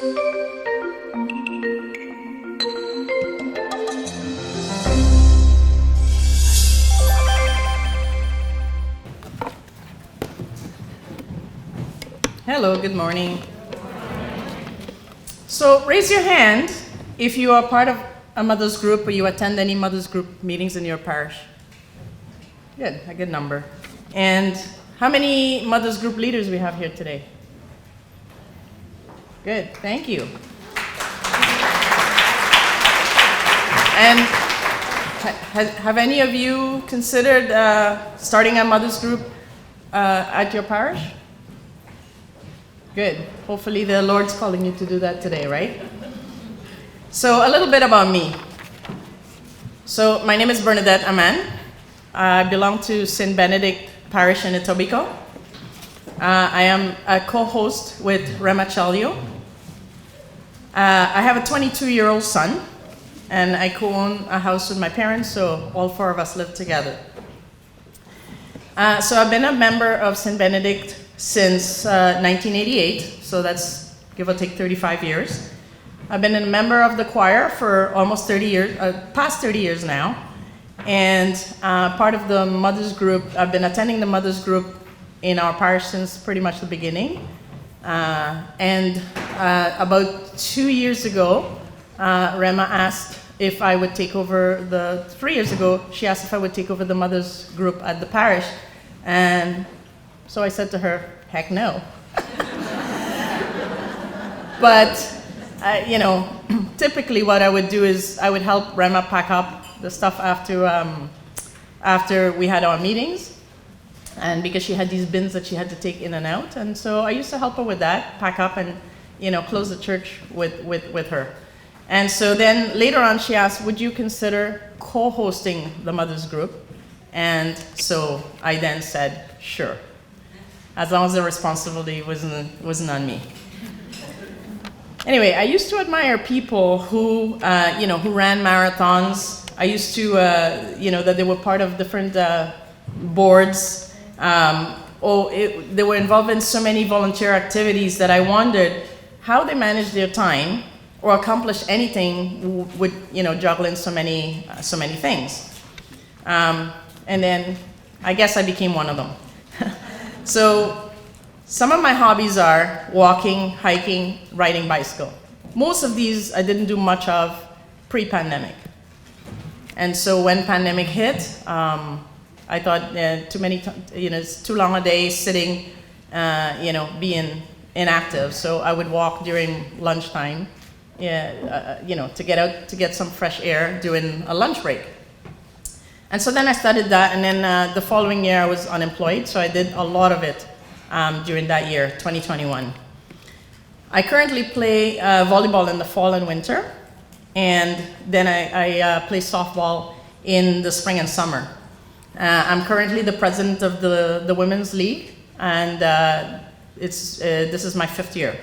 Hello, good morning. So raise your hand if you are part of a mother's group or you attend any mother's group meetings in your parish. Good, a good number. And how many mother's group leaders we have here today? Good, thank you. And have any of you considered starting a mother's group at your parish? Good. Hopefully the Lord's calling you to do that today, right? So a little bit about me. So my name is Bernadette Aman. I belong to St. Benedict Parish in Etobicoke. I am a co-host with Rema Chalio. I have a 22-year-old son, and I co-own a house with my parents, so all four of us live together. So I've been a member of St. Benedict since 1988, so that's give or take 35 years. I've been a member of the choir for almost 30 years, past 30 years now, and part of the mothers group. I've been attending the mothers group in our parish since pretty much the beginning. And about 2 years ago, Rema asked if I would take over 3 years ago, she asked if I would take over the mothers group at the parish. And so I said to her, heck no. But, typically what I would do is I would help Rema pack up the stuff after we had our meetings. And because she had these bins that she had to take in and out. And so I used to help her with that, pack up and, close the church with her. And so then later on she asked, would you consider co-hosting the mothers group? And so I then said, sure. As long as the responsibility wasn't on me. Anyway, I used to admire people who ran marathons. I used to, that they were part of different boards. They were involved in so many volunteer activities that I wondered how they managed their time or accomplish anything with, juggling so many things. And then I guess I became one of them. So some of my hobbies are walking, hiking, riding bicycle. Most of these I didn't do much of pre-pandemic. And so when pandemic hit, I thought it's too long a day sitting, being inactive. So I would walk during lunchtime, to get out to get some fresh air during a lunch break. And so then I started that, and then the following year I was unemployed, so I did a lot of it during that year, 2021. I currently play volleyball in the fall and winter, and then I play softball in the spring and summer. I'm currently the president of the Women's League, and this is my 5th year.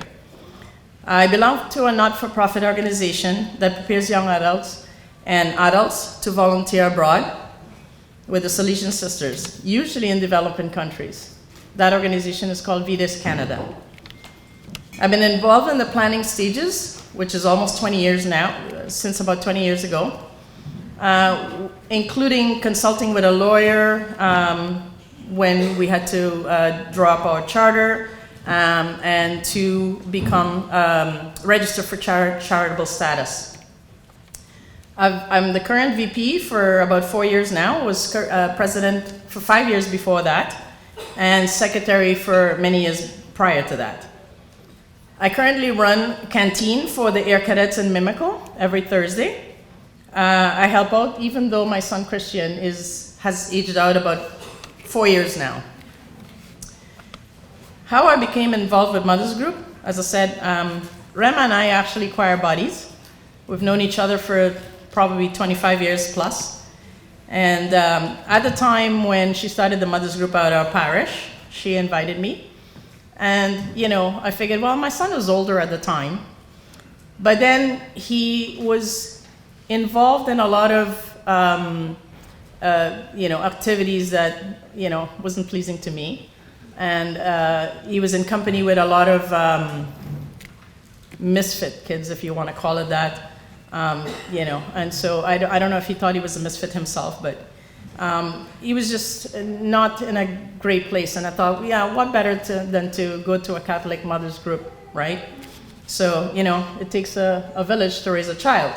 I belong to a not-for-profit organization that prepares young adults and adults to volunteer abroad with the Salesian Sisters, usually in developing countries. That organization is called Vides Canada. I've been involved in the planning stages, which is almost 20 years now, since about 20 years ago, including consulting with a lawyer when we had to draw up our charter and to become registered for charitable status. I'm the current VP for about 4 years now, was president for 5 years before that, and secretary for many years prior to that. I currently run canteen for the Air Cadets in Mimico every Thursday. I help out even though my son Christian has aged out about 4 years now. How I became involved with Mothers Group, as I said, Rema and I actually choir buddies. We've known each other for probably 25 years plus. And at the time when she started the Mothers Group at our parish, she invited me. And, I figured, well, my son was older at the time. But then he was involved in a lot of, activities that, wasn't pleasing to me. And he was in company with a lot of misfit kids, if you want to call it that. And so I don't know if he thought he was a misfit himself, but he was just not in a great place. And I thought, yeah, what better than to go to a Catholic mothers group, right? So, it takes a village to raise a child.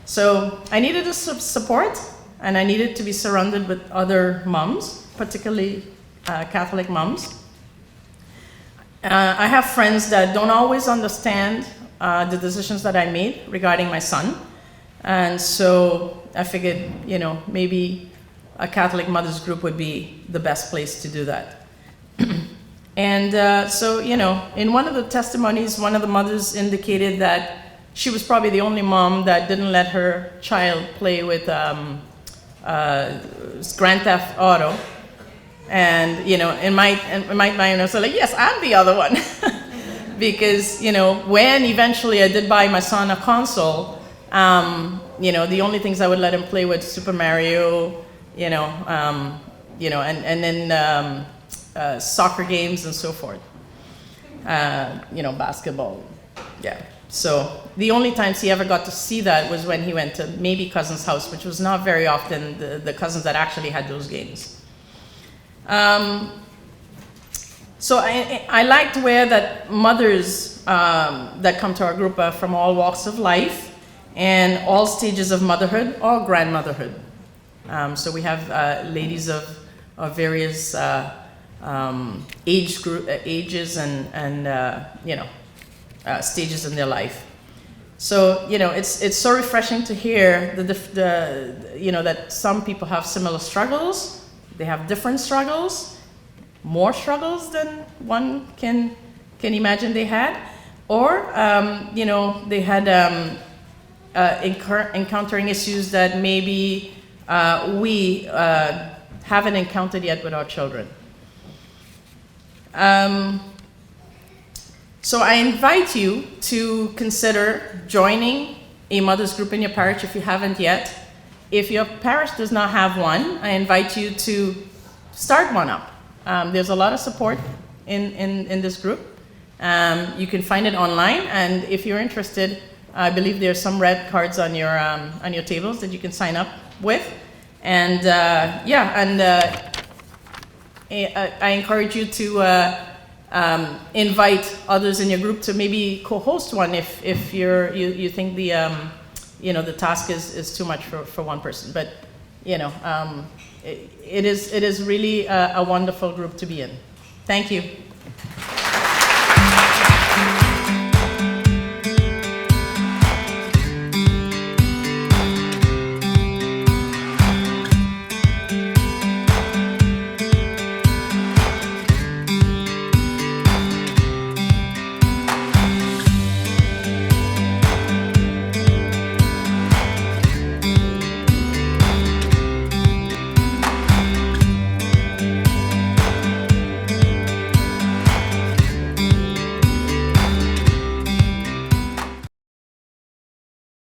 So I needed the support, and I needed to be surrounded with other moms, particularly Catholic moms. I have friends that don't always understand the decisions that I made regarding my son. And so I figured, maybe a Catholic mothers group would be the best place to do that. And so, in one of the testimonies, one of the mothers indicated that she was probably the only mom that didn't let her child play with Grand Theft Auto. And, in my mind, I was like, yes, I'm the other one. Because, when eventually I did buy my son a console, the only things I would let him play with Super Mario, and then soccer games and so forth. Basketball. Yeah. So the only times he ever got to see that was when he went to maybe cousin's house, which was not very often the cousins that actually had those games. So I like to wear that mothers that come to our group are from all walks of life and all stages of motherhood or grandmotherhood. So we have ladies of various ages and stages in their life. So it's so refreshing to hear that some people have similar struggles. They have different struggles, more struggles than one can imagine they had, or they had encountering issues that maybe we haven't encountered yet with our children. So I invite you to consider joining a mother's group in your parish if you haven't yet. If your parish does not have one, I invite you to start one up. There's a lot of support in this group. You can find it online, and if you're interested, I believe there's some red cards on your tables that you can sign up with. And I encourage you to invite others in your group to maybe co-host one if you think the task is too much for one person. But it is really a wonderful group to be in. Thank you.